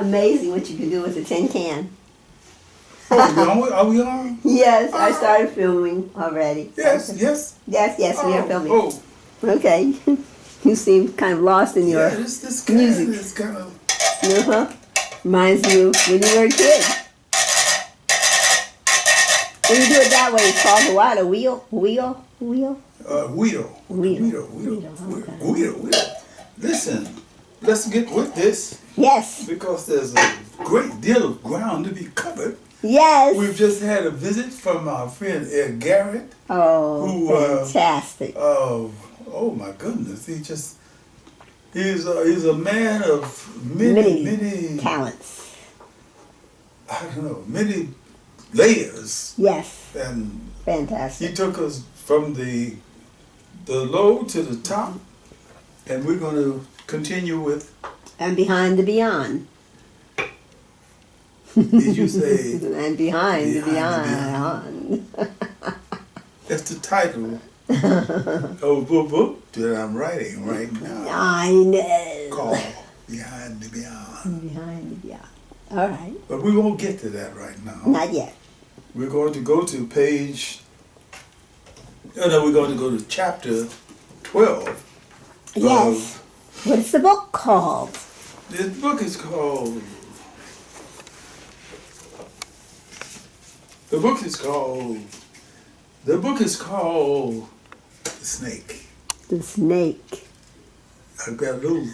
amazing what you can do with a tin can. Are we on? Yes, I started filming already. Yes, Okay. Yes. Yes, we are filming. Oh. Okay. You seem kind of lost in your this can music. is kind of... Reminds you when you were a kid. When you do it that way, it's called a what? A wheel? Wheel? Listen, let's get with this. Yes. Because there's a great deal of ground to be covered. Yes. We've just had a visit from our friend Ed Garrett. Oh, who, fantastic. Oh my goodness. He's a man of many talents. I don't know, many layers. Yes. And fantastic. He took us from the low to the top, and we're going to continue with... And behind the beyond. Did you say... And behind the beyond. That's the title of a book that I'm writing right now. I know. Called Behind the Beyond. Behind the Beyond. All right. But we won't get to that right now. Not yet. We're going to go to page... No, we're going to go to chapter 12. Yes. What's the book called? This book is called... The book is called The Snake. The Snake. I've got a little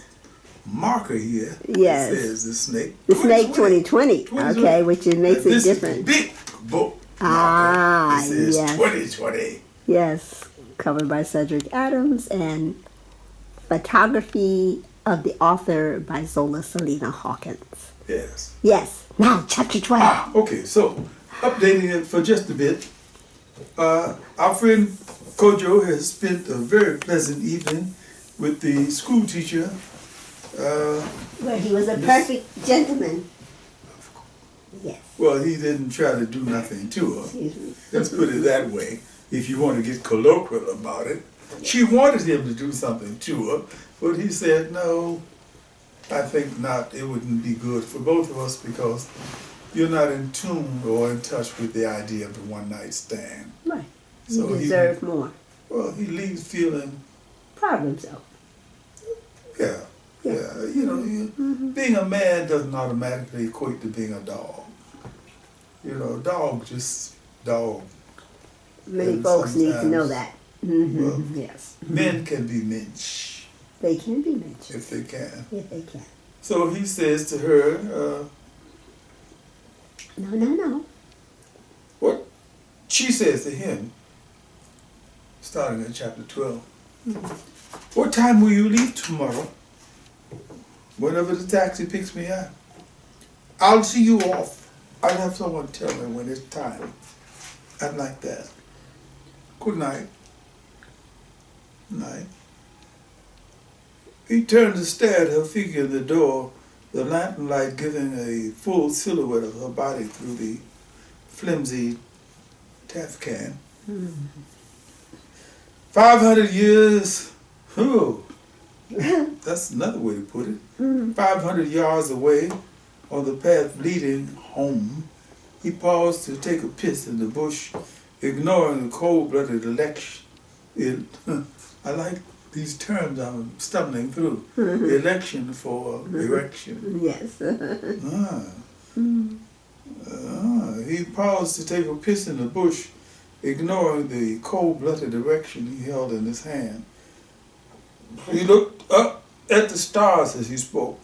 marker here. Yes. It says The Snake. The Snake 2020. Okay, which makes it different. This big book. Ah, it says yes. 2020. Yes. Covered by Cedric Adams and photography of the author by Salena-Hawkins. Yes. Yes. Now, chapter 12. Okay, so updating it for just a bit. Our friend Kojo has spent a very pleasant evening with the school teacher. Where he was a perfect gentleman. Yes. Well, he didn't try to do nothing to her. Excuse me. Let's put it that way, if you want to get colloquial about it. She wanted him to do something to her, but he said, no, I think not. It wouldn't be good for both of us because you're not in tune or in touch with the idea of the one-night stand. Right. So he deserved more. Well, he leaves feeling... Proud of himself. Yeah. You know, being a man doesn't automatically equate to being a dog. You know, dog just dog. Many folks need to know that. Well, yes. Men can be mensch. They can be mensch. If they can. If they can. So he says to her, No. What she says to him, starting at chapter 12. What time will you leave tomorrow? Whenever the taxi picks me up. I'll see you off. I'll have someone tell me when it's time. I'd like that. Good night. Night. He turned to stare at her figure in the door, the lantern light giving a full silhouette of her body through the flimsy tef can. 500 years. Oh, that's another way to put it. 500 yards away, on the path leading home, he paused to take a piss in the bush, ignoring the cold-blooded election. I like these terms I'm stumbling through. Election for erection. Yes. He paused to take a piss in the bush, ignoring the cold-blooded erection he held in his hand. He looked up at the stars as he spoke.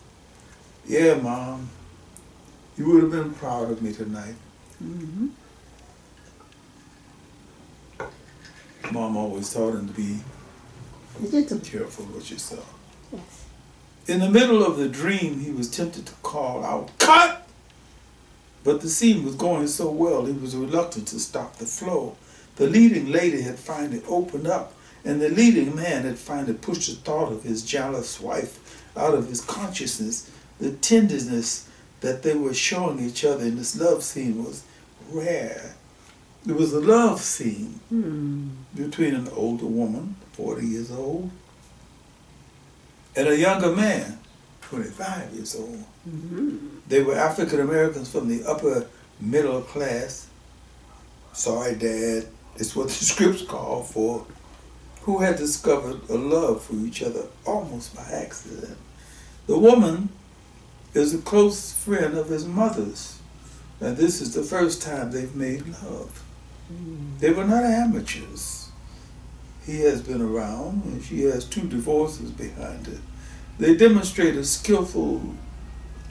Yeah, Mom, you would have been proud of me tonight. Mom always taught him to be careful with yourself. Yes. In the middle of the dream, he was tempted to call out, "Cut!" But the scene was going so well, he was reluctant to stop the flow. The leading lady had finally opened up, and the leading man had finally pushed the thought of his jealous wife out of his consciousness. The tenderness that they were showing each other in this love scene was rare. It was a love scene between an older woman, 40 years old, and a younger man, 25 years old. Mm-hmm. They were African Americans from the upper middle class. Sorry, Dad, it's what the scripts call for, who had discovered a love for each other almost by accident. The woman is a close friend of his mother's, and this is the first time they've made love. They were not amateurs. He has been around, and she has 2 divorces behind her. They demonstrate a skillful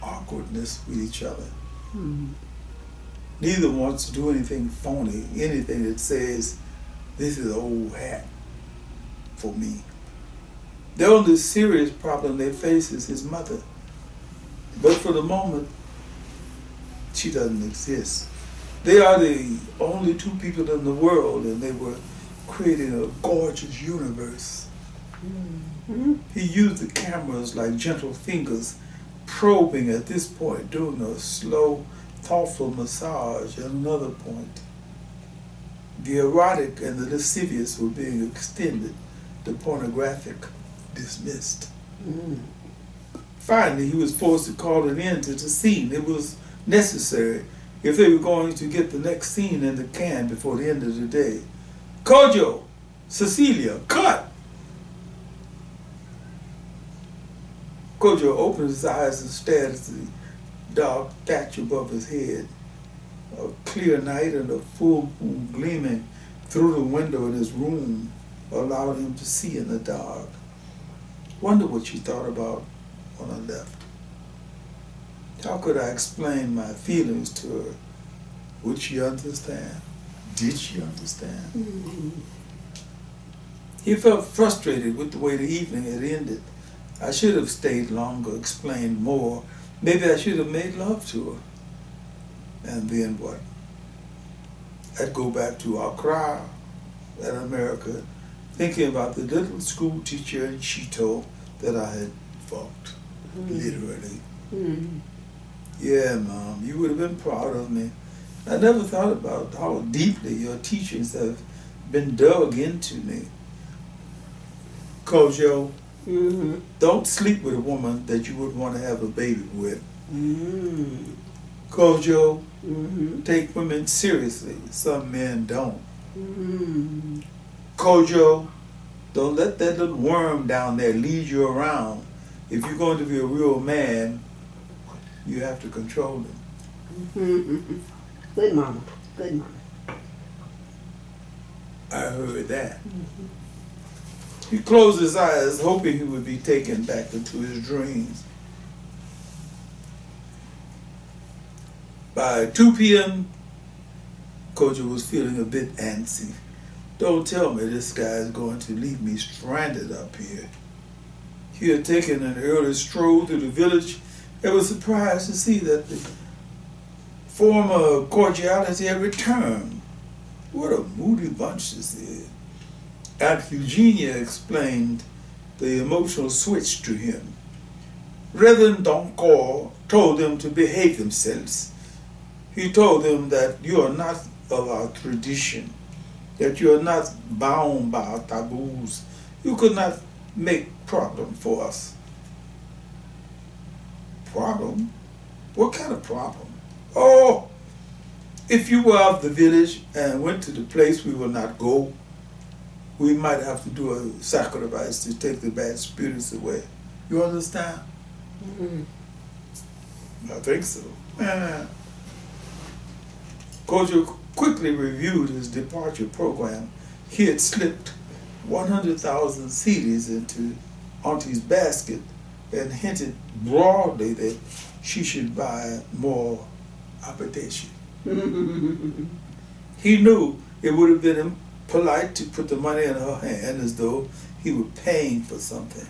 awkwardness with each other. Mm-hmm. Neither wants to do anything phony, anything that says, this is an old hat for me. The only serious problem they face is his mother. But for the moment, she doesn't exist. They are the only 2 people in the world, and they were creating a gorgeous universe. Mm-hmm. He used the cameras like gentle fingers, probing at this point, doing a slow, thoughtful massage at another point. The erotic and the lascivious were being extended, the pornographic dismissed. Mm. Finally, he was forced to call an end to the scene. It was necessary if they were going to get the next scene in the can before the end of the day. Kojo, Cecilia, cut! Kojo opened his eyes and stared at the dark thatch above his head. A clear night and a full moon gleaming through the window in his room allowed him to see in the dark. Wonder what she thought about when I left. How could I explain my feelings to her? Would she understand? Did she understand? Mm-hmm. He felt frustrated with the way the evening had ended. I should have stayed longer, explained more. Maybe I should have made love to her. And then what? I'd go back to Accra, in America, thinking about the little school teacher in Chee-to that I had fucked, literally. Mm-hmm. Yeah, Mom, you would have been proud of me. I never thought about how deeply your teachings have been dug into me. Kojo, Mm-hmm. don't sleep with a woman that you would want to have a baby with. Mm-hmm. Kojo, Mm-hmm. take women seriously. Some men don't. Mm-hmm. Kojo, don't let that little worm down there lead you around. If you're going to be a real man, you have to control him. Mm-hmm. Good mama. Good mama. I heard that. Mm-hmm. He closed his eyes, hoping he would be taken back into his dreams. By 2 p.m., Kojo was feeling a bit antsy. Don't tell me this guy is going to leave me stranded up here. He had taken an early stroll through the village and was surprised to see that the former cordiality had returned. What a moody bunch this is. Aunt Eugenia explained the emotional switch to him. Reverend Donkor told them to behave themselves. He told them that you are not of our tradition, that you are not bound by our taboos. You could not make problem for us. Problem? What kind of problem? Oh, if you were of the village and went to the place we will not go, we might have to do a sacrifice to take the bad spirits away. You understand? Mm-hmm. I think so. Kojo quickly reviewed his departure program. He had slipped 100,000 cedis into Auntie's basket and hinted broadly that she should buy more appetition. He knew it would have been impolite to put the money in her hand as though he were paying for something.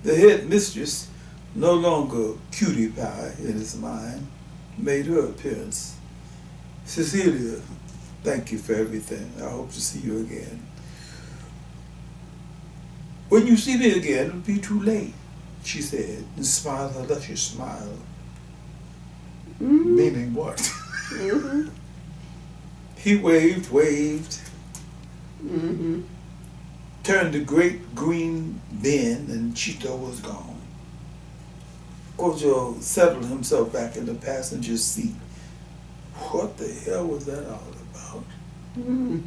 The head mistress, no longer cutie pie in his mind, made her appearance. Cecilia, thank you for everything. I hope to see you again. When you see me again, it'll be too late, she said, and smiled her luscious smile. Mm-hmm. Meaning what? Mm-hmm. He waved, Mm-hmm. turned the great green bend, and Chee-to was gone. Kojo settled himself back in the passenger seat. What the hell was that all about? Mm.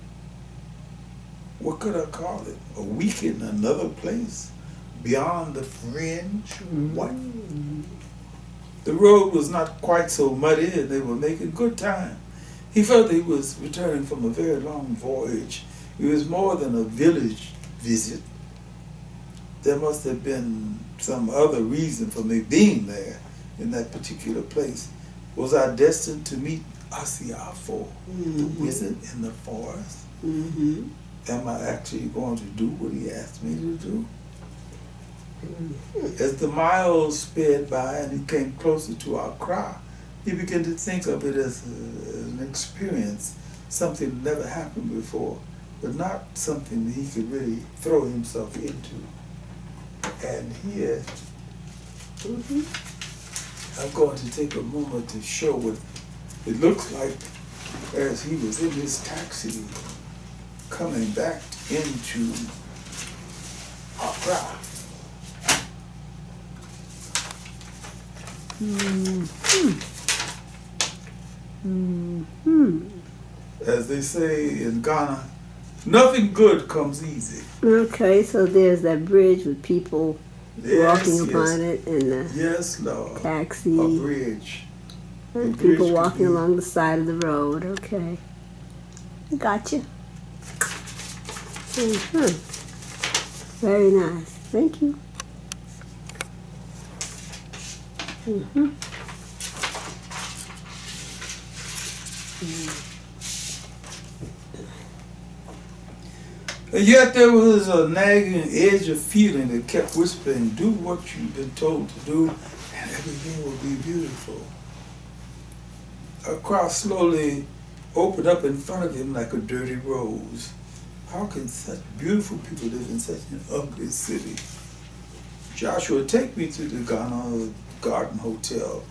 What could I call it? A week in another place? Beyond the fringe? What? The road was not quite so muddy and they were making good time. He felt he was returning from a very long voyage. It was more than a village visit. There must have been some other reason for me being there in that particular place. Was I destined to meet Asiafo, the wizard in the forest? Mm-hmm. Am I actually going to do what he asked me to do? As the miles sped by and he came closer to Accra, he began to think of it as an experience, something that never happened before, but not something that he could really throw himself into. And here, I'm going to take a moment to show what it looks like as he was in his taxi coming back into Accra. As they say in Ghana, nothing good comes easy. Okay, so there's that bridge with people walking upon it, and the yes, Lord. taxi, a bridge. and bridge people walking be... along the side of the road. Okay, gotcha. Very nice. Thank you. And yet there was a nagging edge of feeling that kept whispering, do what you've been told to do and everything will be beautiful. Accra slowly opened up in front of him like a dirty rose. How can such beautiful people live in such an ugly city? Joshua, take me to the Ghana Garden Hotel.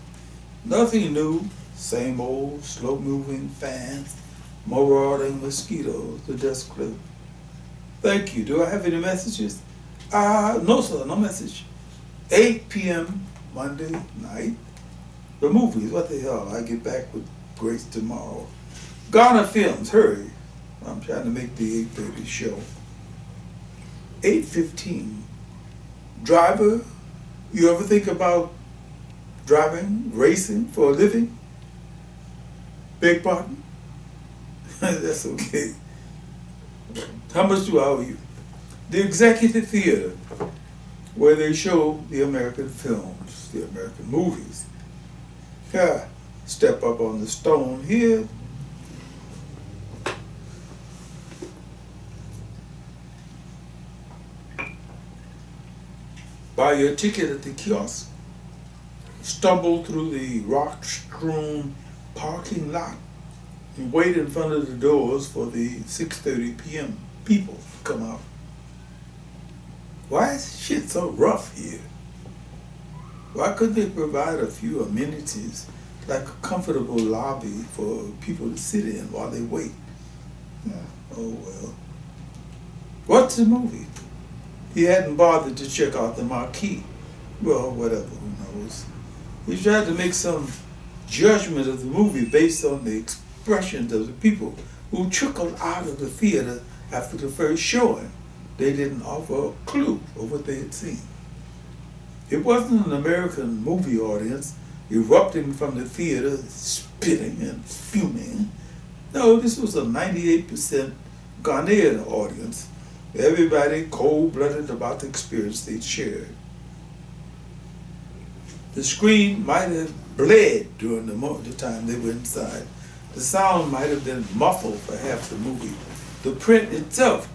Nothing new, same old slow-moving fans, marauding mosquitoes, the desk clerk. Thank you. Do I have any messages? No, sir, no message. 8 p.m. Monday night. The movies, what the hell? I get back with Grace tomorrow. Ghana Films, hurry. I'm trying to make the 8:30 show. 8:15. Driver, you ever think about driving, racing for a living? Beg pardon? That's okay. How much do I owe you? The Executive Theater, where they show the American films, the American movies. Yeah, step up on the stone here. Buy your ticket at the kiosk. Stumble through the rock-strewn parking lot and wait in front of the doors for the 6:30 p.m. people to come out. Why is shit so rough here? Why couldn't they provide a few amenities like a comfortable lobby for people to sit in while they wait? Oh well. What's the movie? He hadn't bothered to check out the marquee. Well, whatever, who knows. He tried to make some judgment of the movie based on the expressions of the people who trickled out of the theater after the first showing. They didn't offer a clue of what they had seen. It wasn't an American movie audience erupting from the theater, spitting and fuming. No, this was a 98% Ghanaian audience. Everybody cold-blooded about the experience they'd shared. The screen might have bled during the time they were inside. The sound might have been muffled for half the movie. The print itself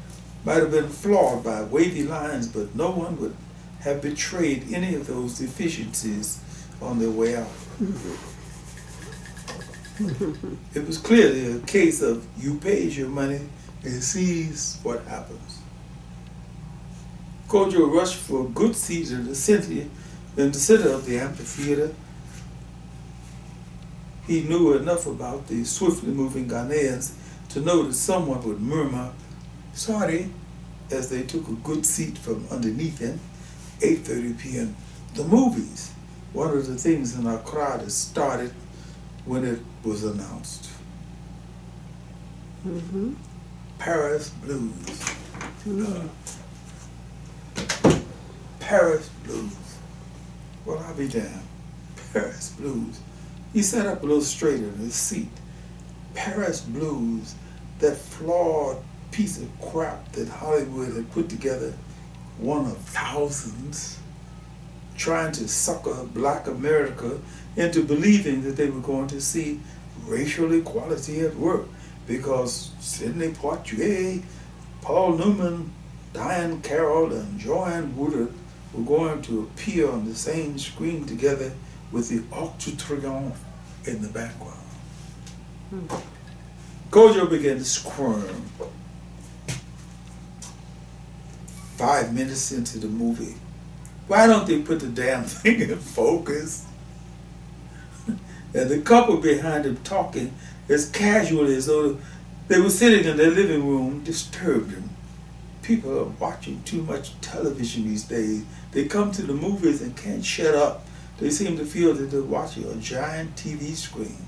might have been flawed by wavy lines, but no one would have betrayed any of those deficiencies on their way out. It was clearly a case of you pays your money and sees what happens. Kojo rushed for a good seat in the center of the amphitheater. He knew enough about the swiftly moving Ghanaians to know that someone would murmur, sorry, as they took a good seat from underneath him. 8:30 p.m. The movies. one of the things in Accra that started when it was announced. Paris Blues. Paris Blues. Well, I'll be damned. Paris Blues. He sat up a little straighter in his seat. Paris Blues, that flawed piece of crap that Hollywood had put together, one of thousands, trying to sucker black America into believing that they were going to see racial equality at work because Sidney Poitier, Paul Newman, Diane Carroll, and Joanne Woodard were going to appear on the same screen together with the Arc de Triomphe in the background. Kojo began to squirm. 5 minutes into the movie, why don't they put the damn thing in focus? And the couple behind him talking as casually as though they were sitting in their living room disturbed him. People are watching too much television these days. They come to the movies and can't shut up. They seem to feel that they're watching a giant TV screen.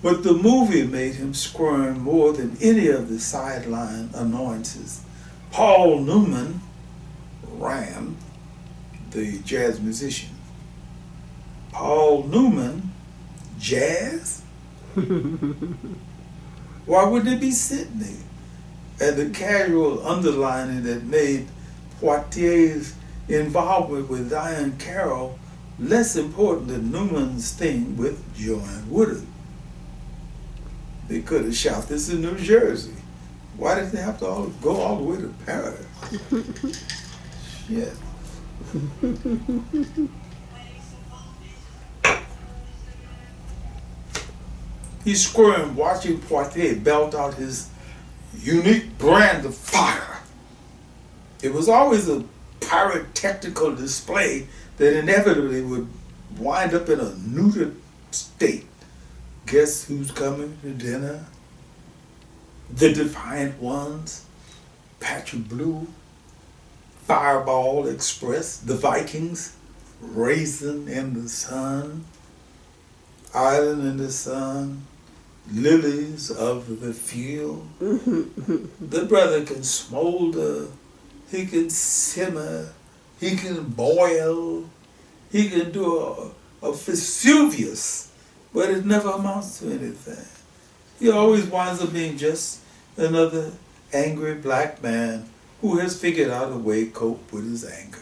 But the movie made him squirm more than any of the sideline annoyances. Paul Newman, Ram, the jazz musician. Paul Newman, jazz? Why would they be Sidney? And the casual underlining that made Poitier's involvement with Diane Carroll less important than Newman's thing with Joanne Woodard. They could have shot this in New Jersey. Why did they have to go all the way to Paris? Shit. He squirmed watching Poitier belt out his unique brand of fire. It was always a pyrotechnical display that inevitably would wind up in a neutered state. Guess who's coming to dinner? The Defiant Ones, Patch of Blue, Fireball Express, The Vikings, Raisin in the Sun, Island in the Sun, Lilies of the Field. The brother can smolder, he can simmer, he can boil, he can do a Vesuvius, but it never amounts to anything. He always winds up being just another angry black man who has figured out a way to cope with his anger.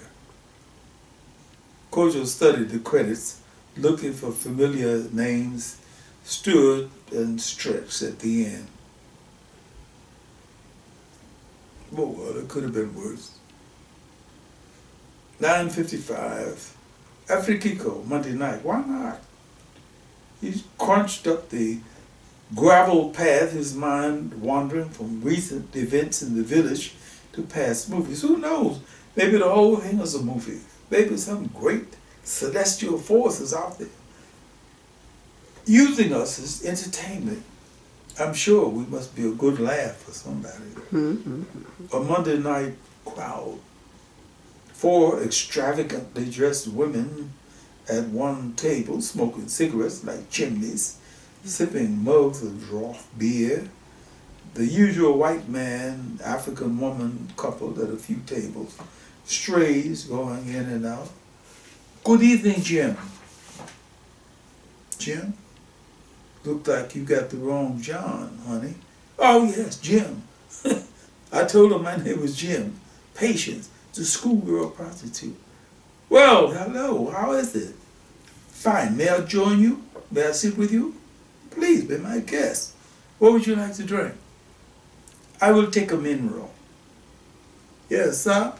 Kojo studied the credits, looking for familiar names, stood and stretched at the end. Oh, well, it could have been worse. 9:55, Afrikiko, Monday night. Why not? He crunched up the gravel path, his mind wandering from recent events in the village to past movies. Who knows? Maybe the whole thing is a movie. Maybe some great celestial force is out there using us as entertainment. I'm sure we must be a good laugh for somebody. A Monday night crowd. 4 extravagantly dressed women at one table smoking cigarettes like chimneys, sipping mugs of draught beer. The usual white man, African woman coupled at a few tables. Strays going in and out. Good evening, Jim. Jim? Looked like you got the wrong John, honey. Oh, yes, Jim. I told him my name was Jim. Patience, the schoolgirl prostitute. Well, hello, how is it? Fine, may I join you? May I sit with you? Please be my guest. What would you like to drink? I will take a mineral. Yes, sir?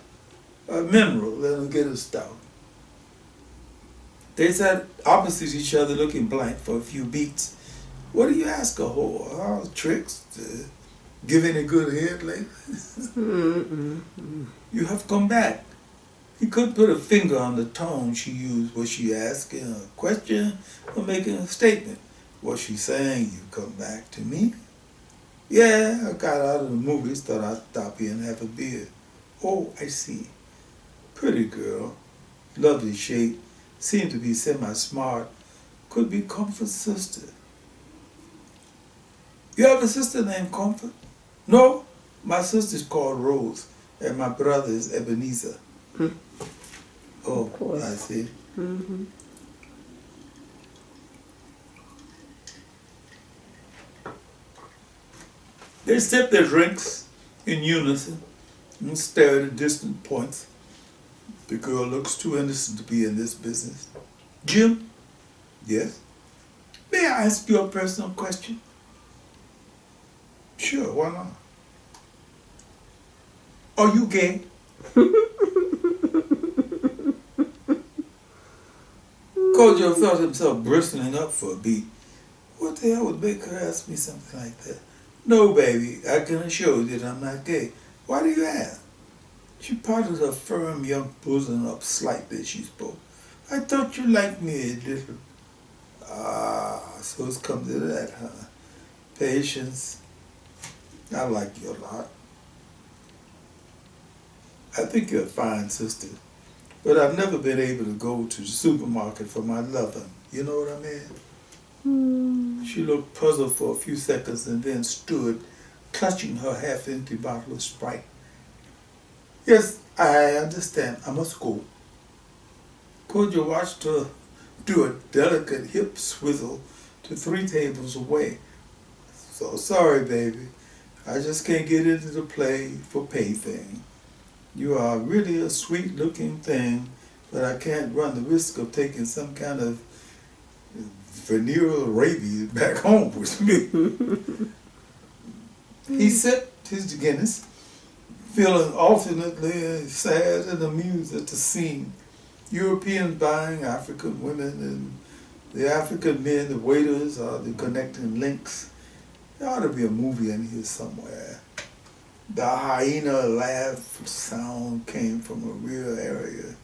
A mineral, then I'll get a stout. They sat opposite each other looking blank for a few beats. What do you ask a whore? Oh, tricks? Give any good head lately? You have come back. He couldn't put a finger on the tone she used. Was she asking a question or making a statement? Was she saying, you come back to me? Yeah, I got out of the movies, thought I'd stop here and have a beer. Oh, I see. Pretty girl, lovely shape, seemed to be semi-smart, could be Comfort's sister. You have a sister named Comfort? No, my sister's called Rose, and my brother is Ebenezer. Oh, of course. I see. Mm-hmm. They sip their drinks in unison and stare at distant points. The girl looks too innocent to be in this business. Jim? Yes? May I ask you a personal question? Sure, why not? Are you gay? Kojo felt himself bristling up for a beat. What the hell would make her ask me something like that? No, baby, I can assure you that I'm not gay. Why do you ask? She parted her firm young bosom up slightly as she spoke. I thought you liked me a little. Ah, so it's come to that, huh? Patience. I like you a lot. I think you're a fine sister, but I've never been able to go to the supermarket for my loving. You know what I mean? She looked puzzled for a few seconds and then stood, clutching her half-empty bottle of Sprite. Yes, I understand. I must go. Kojo watched her do a delicate hip swizzle to 3 tables away. So sorry, baby. I just can't get into the play for pay thing. You are really a sweet-looking thing, but I can't run the risk of taking some kind of venereal rabies back home with me. He sipped his Guinness, feeling alternately sad and amused at the scene. Europeans buying African women, and the African men, the waiters, are the connecting links. There ought to be a movie in here somewhere. The hyena laugh sound came from a rear area.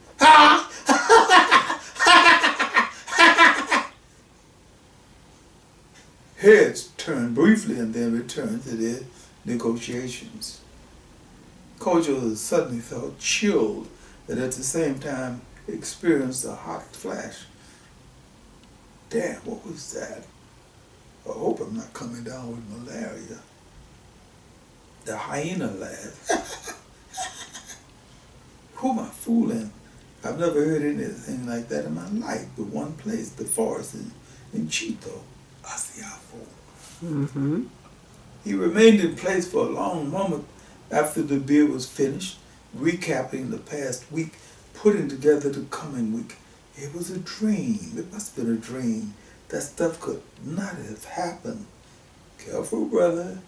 Heads turned briefly and then returned to their negotiations. Kojo suddenly felt chilled, but at the same time experienced a hot flash. Damn, what was that? I hope I'm not coming down with malaria. The hyena laugh. Who am I fooling? I've never heard anything like that in my life, but one place, the forest in Chee-to, Asiafo. Mm-hmm. He remained in place for a long moment after the beer was finished, recapping the past week, putting together the coming week. It was a dream. It must have been a dream. That stuff could not have happened. Careful, brother.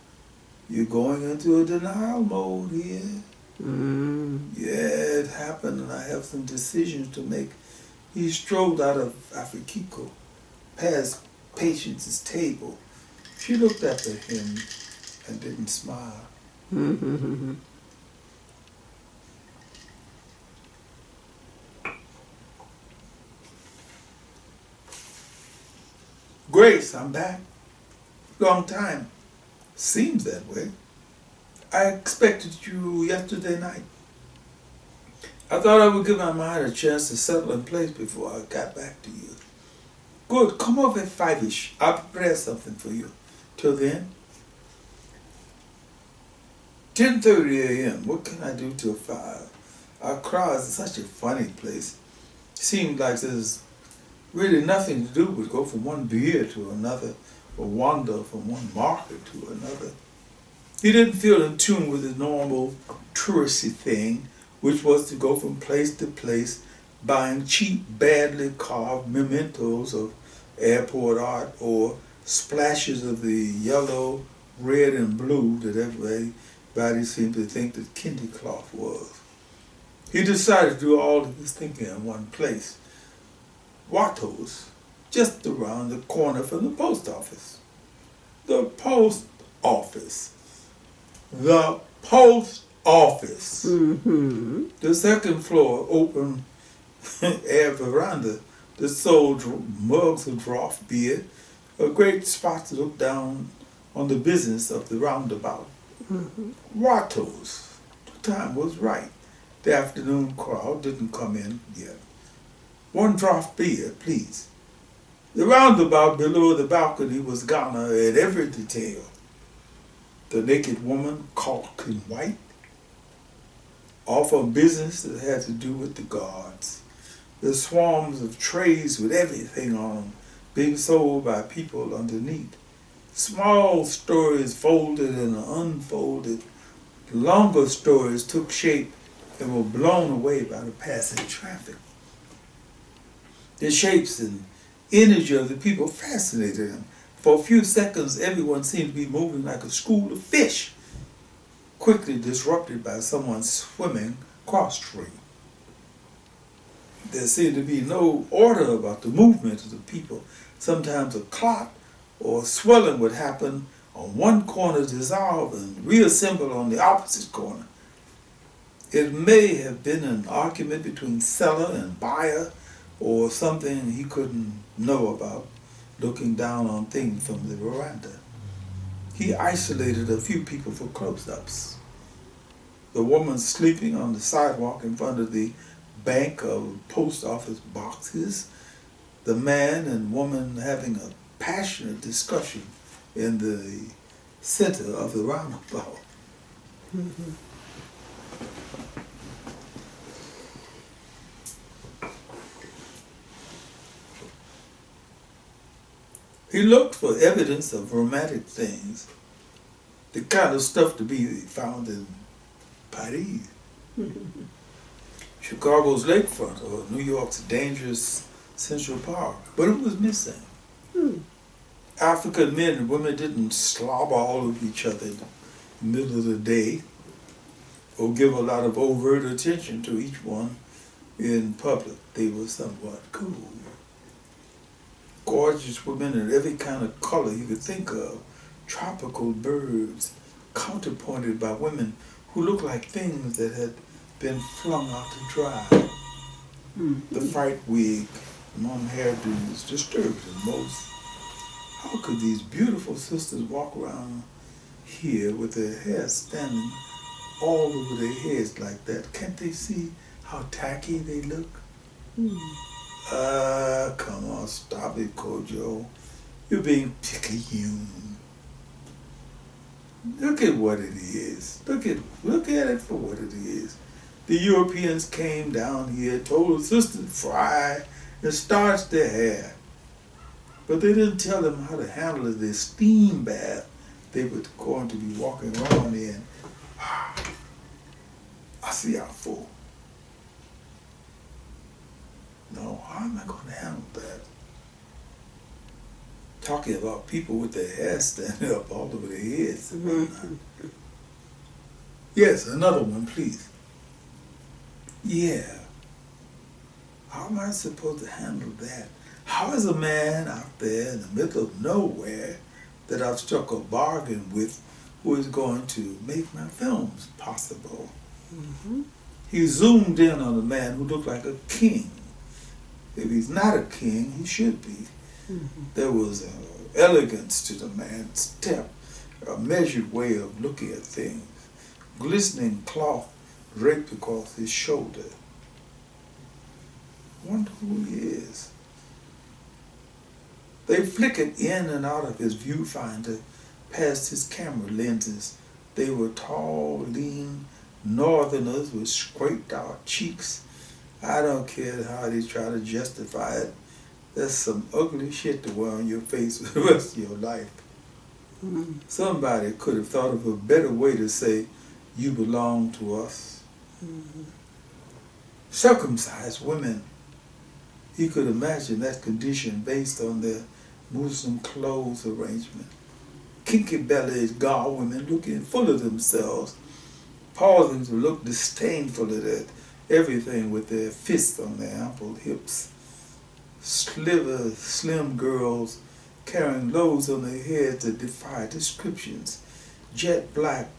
You're going into a denial mode here. Yeah, it happened, and I have some decisions to make. He strolled out of Afrikiko, past Patience's table. She looked up at him and didn't smile. Grace, I'm back. Long time. Seems that way. I expected you yesterday night. I thought I would give my mind a chance to settle in place before I got back to you. Good, come over at 5-ish. I'll prepare something for you. Till then, 10:30 a.m. What can I do till 5? Accra is such a funny place. Seems like there's really nothing to do but go from one beer to another, or wander from one market to another. He didn't feel in tune with his normal touristy thing, which was to go from place to place buying cheap, badly carved mementos of airport art or splashes of the yellow, red, and blue that everybody seemed to think that kente cloth was. He decided to do all of his thinking in one place. Watto's, just around the corner from the post office. The post office. The post office. The second floor open air veranda that sold mugs of draft beer, a great spot to look down on the business of the roundabout. Watto's. The time was right. The afternoon crowd didn't come in yet. One draught beer, please. The roundabout below the balcony was Ghana in every detail. The naked woman, caught in white, off on business that had to do with the guards. The swarms of trays with everything on them being sold by people underneath. Small stories folded and unfolded. Longer stories took shape and were blown away by the passing traffic. The shapes and energy of the people fascinated him. For a few seconds, everyone seemed to be moving like a school of fish, quickly disrupted by someone swimming cross-stream. There seemed to be no order about the movement of the people. Sometimes a clot or swelling would happen on one corner, dissolve and reassemble on the opposite corner. It may have been an argument between seller and buyer, or something he couldn't know about, looking down on things from the veranda. He isolated a few people for close-ups. The woman sleeping on the sidewalk in front of the bank of post office boxes, the man and woman having a passionate discussion in the center of the roundabout. Mm-hmm. He looked for evidence of romantic things, the kind of stuff to be found in Paris, Chicago's lakefront, or New York's dangerous Central Park, but it was missing. African men and women didn't slobber all over each other in the middle of the day or give a lot of overt attention to each one in public. They were somewhat cool. Gorgeous women in every kind of color you could think of, tropical birds, counterpointed by women who looked like things that had been flung out to dry. The fright wig among hairdos disturbed him most. How could these beautiful sisters walk around here with their hair standing all over their heads like that? Can't they see how tacky they look? Come on, stop it, Kojo. You're being picayune. Look at what it is. Look at it for what it is. The Europeans came down here, told the sisters to fry and starch their hair. But they didn't tell them how to handle the steam bath they were going to be walking around in. Asiafo. No, how am I going to handle that? Talking about people with their hair standing up all over their heads. Yes, another one, please. Yeah. How am I supposed to handle that? How is a man out there in the middle of nowhere that I've struck a bargain with who is going to make my films possible? He zoomed in on a man who looked like a king. If he's not a king, he should be. There was elegance to the man's step, a measured way of looking at things, glistening cloth draped across his shoulder. Wonder who he is. They flickered in and out of his viewfinder, past his camera lenses. They were tall, lean northerners with scraped out cheeks. I don't care how they try to justify it. That's some ugly shit to wear on your face for the rest of your life. Somebody could have thought of a better way to say, you belong to us. Circumcised women. He could imagine that condition based on their Muslim clothes arrangement. Kinky-bellied Gar women looking full of themselves, pausing to look disdainfully at everything with their fists on their ample hips. Slim girls carrying loads on their heads that defy descriptions. Jet black,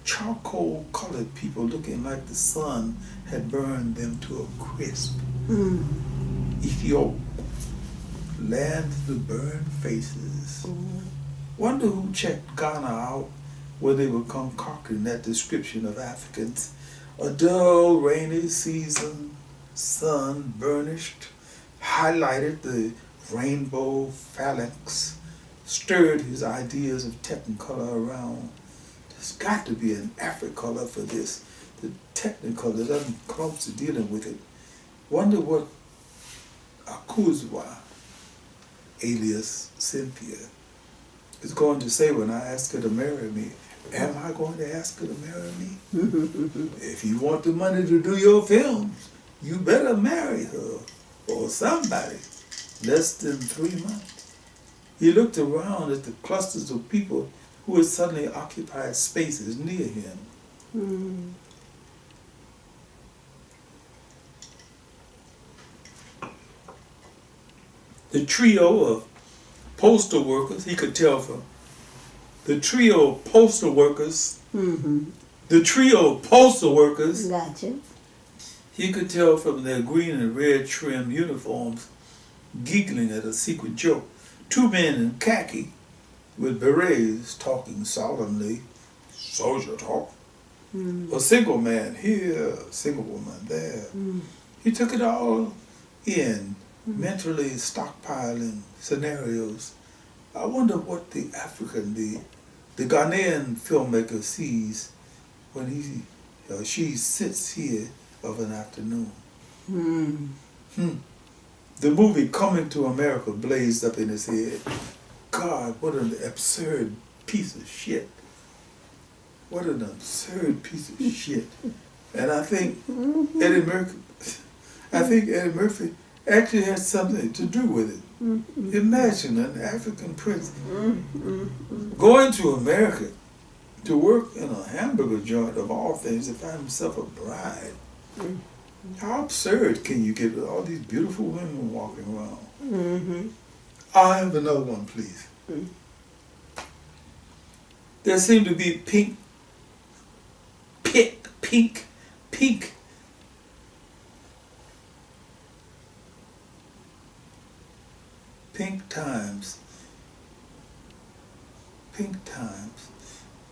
charcoal-colored people looking like the sun had burned them to a crisp. Ethiopia, land of the burned faces. Wonder who checked Ghana out where they were concocting that description of Africans. A dull, rainy season, sun burnished, highlighted the rainbow phalanx, stirred his ideas of technicolor around. There's got to be an Africolor for this. The technicolor doesn't close to dealing with it. Wonder what Akuzwa, alias Cynthia, is going to say when I ask her to marry me. Am I going to ask her to marry me? If you want the money to do your films, you better marry her or somebody. Less than 3 months. He looked around at the clusters of people who had suddenly occupied spaces near him. The trio of postal workers, he could tell from the trio of postal workers, the trio of postal workers, Gotcha. he could tell from their green and red trim uniforms, giggling at a secret joke. 2 men in khaki with berets talking solemnly, soldier talk. A single man here, a single woman there. He took it all in, mentally stockpiling scenarios. I wonder what the Ghanaian filmmaker sees when he or she sits here of an afternoon. The movie Coming to America blazed up in his head. God, what an absurd piece of shit. What an absurd piece of shit. And I think Eddie Murphy actually had something to do with it. Imagine an African prince going to America to work in a hamburger joint of all things to find himself a bride. How absurd can you get with all these beautiful women walking around? I'll have another one, please. There seemed to be pink times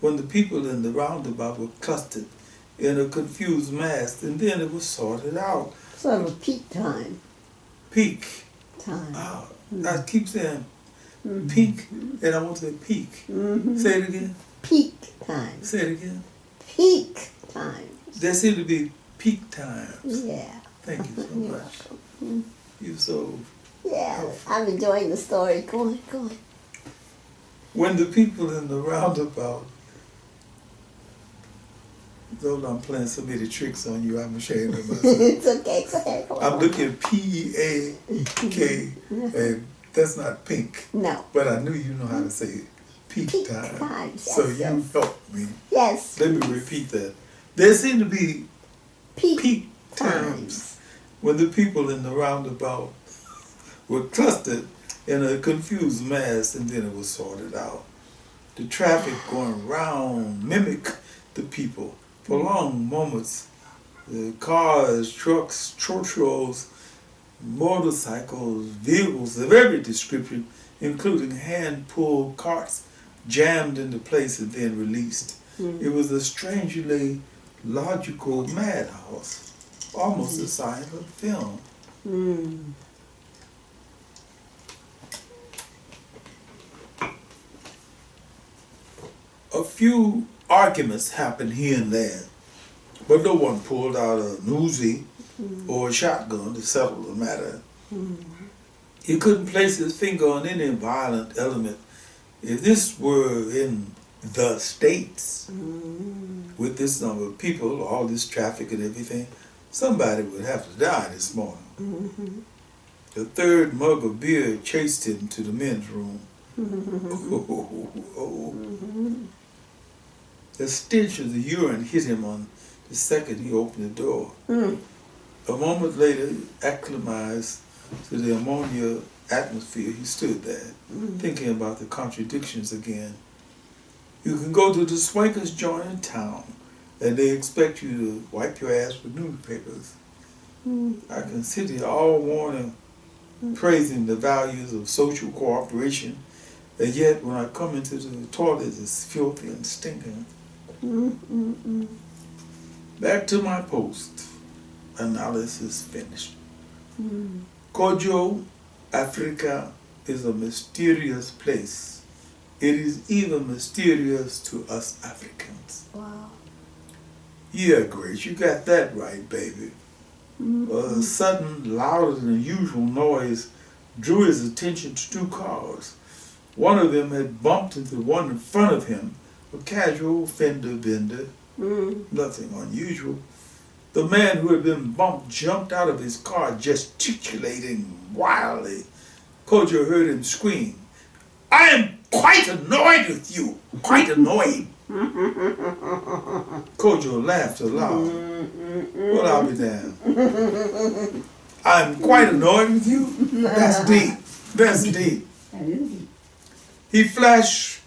when the people in the roundabout were clustered in a confused mass, and then it was sorted out. Sort of a peak time. Peak. Time. I keep saying peak, and I want to say peak. Say it again. Peak time. Say it again. Peak time. There seem to be peak times. Yeah. Thank you so much. You're so helpful. I'm enjoying the story. Go on. When the people in the roundabout, though I'm playing so many tricks on you, I'm ashamed of myself. It's okay. Go ahead. I'm looking at P-E-A-K, and that's not pink. No. But I knew you know how to say it. Peak time. Times. So you helped me. Yes. Let me repeat that. There seem to be peak times when the people in the roundabout were clustered in a confused mass, and then it was sorted out. The traffic going round mimic the people. For long moments, the cars, trucks, trotros, motorcycles, vehicles of every description, including hand-pulled carts, jammed into place and then released. It was a strangely logical madhouse, almost a silent film. A few arguments happened here and there, but no one pulled out a Uzi or a shotgun to settle the matter. He couldn't place his finger on any violent element. If this were in the States, with this number of people, all this traffic and everything, somebody would have to die this morning. The third mug of beer chased him to the men's room. The stench of the urine hit him on the second he opened the door. A moment later, acclimatized to the ammonia atmosphere, he stood there, thinking about the contradictions again. You can go to the swanker's joint in town, and they expect you to wipe your ass with newspapers. I can sit here all morning praising the values of social cooperation, and yet when I come into the toilet, it's filthy and stinking. Back to my post. Analysis finished. Kojo, Africa is a mysterious place. It is even mysterious to us Africans. Wow. Yeah, Grace, you got that right, baby. A sudden, louder than usual noise drew his attention to two cars. One of them had bumped into the one in front of him, a casual fender bender, nothing unusual. The man who had been bumped jumped out of his car, gesticulating wildly. Kojo heard him scream, "I am quite annoyed with you, quite annoyed." Kojo laughed aloud. Well, I'll be damned. I'm quite annoyed with you? That's deep. That's deep. That is deep. He flashed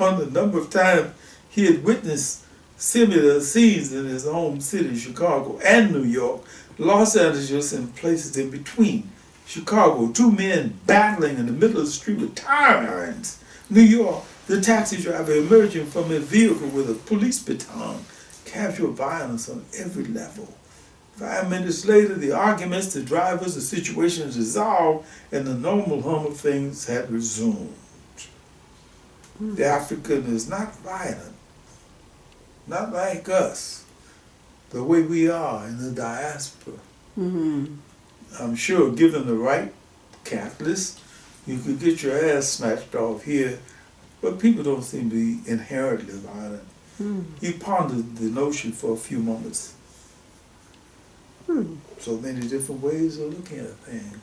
on the number of times he had witnessed similar scenes in his home city, Chicago, and New York, Los Angeles, and places in between. Chicago, two men battling in the middle of the street with tire irons. New York, the taxi driver emerging from his vehicle with a police baton. Casual violence on every level. 5 minutes later, the arguments, the drivers, the situation dissolved, and the normal hum of things had resumed. The African is not violent, not like us, the way we are in the diaspora. I'm sure, given the right catalyst, you could get your ass snatched off here, but people don't seem to be inherently violent. He pondered the notion for a few moments. So many different ways of looking at things.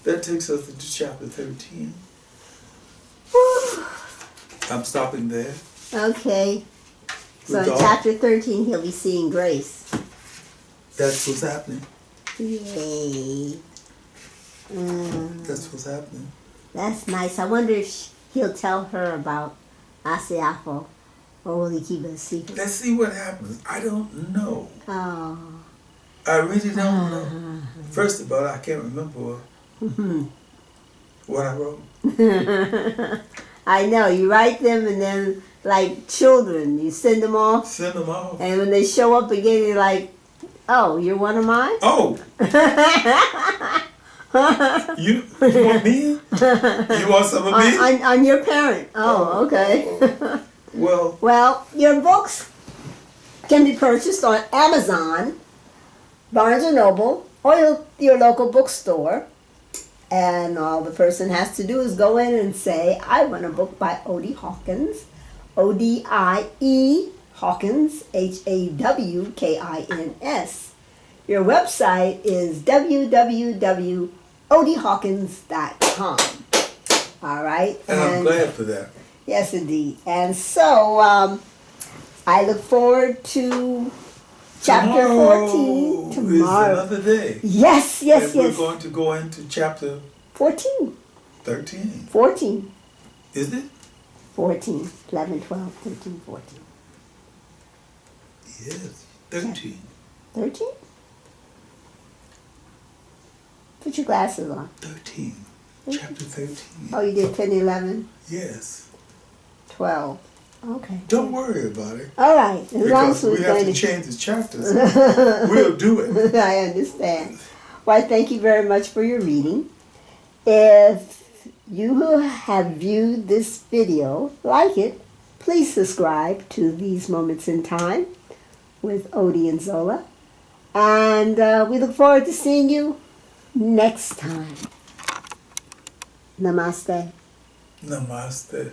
That takes us to chapter 13. I'm stopping there. Okay. So in chapter 13, he'll be seeing Grace. That's what's happening. Yay. That's what's happening. That's nice. I wonder if he'll tell her about Asiafo, or will he keep it a secret? Let's see what happens. I don't know. Oh. I really don't know. First of all, I can't remember what I wrote. I know. You write them and then, like children, you send them off. Send them off. And when they show up again, you're like, oh, you're one of mine? Oh! You want me? You want some of me? I'm your parent. Oh, okay. Well, your books can be purchased on Amazon, Barnes & Noble, or your local bookstore. And all the person has to do is go in and say, I want a book by Odie Hawkins, O-D-I-E Hawkins, H-A-W-K-I-N-S. Your website is www.odiehawkins.com. All right? And I'm glad for that. Yes, indeed. And so I look forward to chapter 14 tomorrow. Is another day. Yes. And we're going to go into chapter 14. 13. 14. Is it? 14. 11, 12, 13, 14. Yes. 13. 13? Put your glasses on. 13. Chapter 13. Oh, you did 10, 11? Yes. 12. Okay. Don't worry about it. All right. As long as Because we have to change the chapters. We'll do it. I understand. Well, thank you very much for your reading. If you have viewed this video, like it, please subscribe to These Moments in Time with Odie and Zola. And we look forward to seeing you next time. Namaste. Namaste.